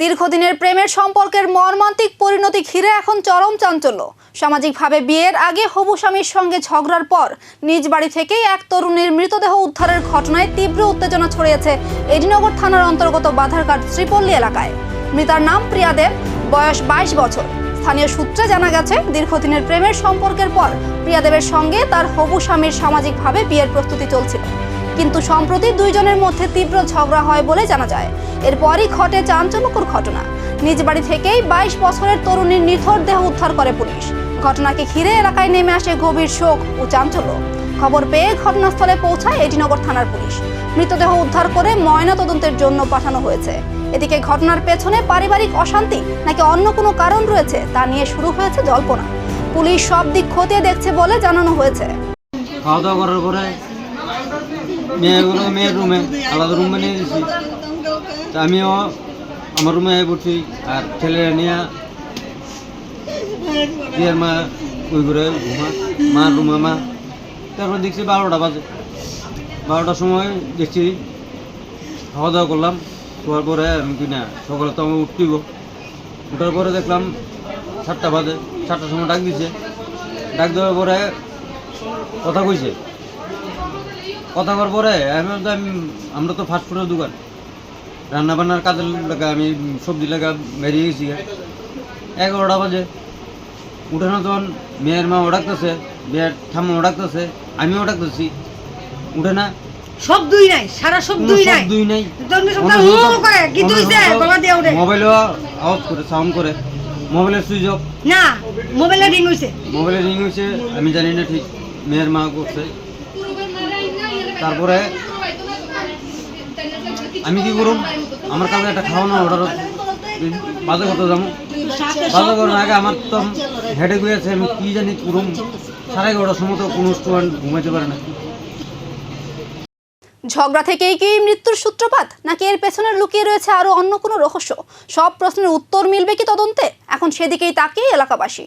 দীর্ঘদিনের প্রেমের সম্পর্কের মর্মান্তিক পরিণতি ঘিরে এখন চরম চাঞ্চল্য। সামাজিকভাবে বিয়ের আগে হবু স্বামীর সঙ্গে ঝগড়ার পর নিজ বাড়ি থেকেই এক তরুণীর মৃতদেহ উদ্ধারের ঘটনায় তীব্র উত্তেজনা ছড়িয়েছে এডিনগর থানার অন্তর্গত বাধারঘাট শ্রীপল্লী এলাকায়। মৃতার নাম প্রিয়া দেব, বয়স 22 বছর। স্থানীয় সূত্রে জানা গেছে, দীর্ঘদিনের প্রেমের সম্পর্কের পর প্রিয়া দেবের সঙ্গে তার হবু স্বামীর সামাজিকভাবে বিয়ের প্রস্তুতি চলছিল, কিন্তু সম্প্রতি দুইজনের মধ্যে তীব্র ঝগড়া হয় বলে জানা যায়। এরপরই ঘটে চাঞ্চল্যকর ঘটনা। নিজ বাড়ি থেকেই 22 বছরের তরুণীর নিথর দেহ উদ্ধার করে পুলিশ। ঘটনাকে ঘিরে এলাকায় নেমে আসে গভীর শোক ও চাঞ্চল্য। খবর পেয়ে ঘটনাস্থলে পৌঁছায় এডিনগর থানার পুলিশ। মৃতদেহ উদ্ধার করে ময়নাতদন্তের জন্য পাঠানো হয়েছে। এদিকে ঘটনার পেছনে পারিবারিক অশান্তি নাকি অন্য কোনো কারণ রয়েছে তা নিয়ে শুরু হয়েছে জল্পনা। পুলিশ সব দিক খতিয়ে দেখছে বলে জানানো হয়েছে। খাওয়া দাওয়া করার পরে মেয়ের রুমে আলাদা রুমে নিয়ে গেছি। আমিও আমার রুমে পড়ছি, আর ছেলেরা নিয়ে বিয়ের মা ওই ঘুরে মার রুমে মা। তারপর দেখছি 12টা বাজে। 12টার সময় দেখছি খাওয়া দাওয়া করলাম। খাওয়ার পরে আমি কিনা সকালে তো আমি উঠতেইব। উঠার পরে দেখলাম 7টা বাজে। 7টার সময় ডাক দিছে। ডাক দেওয়ার পরে কথা কইছে। কথা করার পরে আমরা তো ফাস্টফুডের দোকান, রান্না বান্নার কাজের লেগে আমি সবজি লেগে বেরিয়ে গেছি। 11টা বাজে। উঠানো তখন মেয়ের মা ওড়াকতেছে, মেয়ের ঠাম্মা ওড়াকতেছে, আমিও ওড়াকতেছি। উঠে না, শব্দই নাই, সারা শব্দই নাই। মোবাইলও আওয়াজ করে, সাউন্ড করে। মোবাইলের সুইচ অফ না, মোবাইলের রিং হইছে। আমি জানি না ঠিক, মেয়ের মা করছে। তারপরে আমি কি করুম, আমার কাছে একটা খাওয়ানো অর্ডার বাজার করতে যাবো। বাজার করার আগে আমার তো হেডে গিয়েছে, আমি কি জানি করুম। 11:30টার সময় তো কোনো স্টুডেন্ট ঘুমাইতে পারে না। ঝগড়া থেকেই কি মৃত্যুর সূত্রপাত, নাকি এর পেছনে লুকিয়ে রয়েছে আরো অন্য কোনো রহস্য? সব প্রশ্নের উত্তর মিলবে কি তদন্তে? এখন সেদিকেই তাকিয়ে এলাকাবাসী।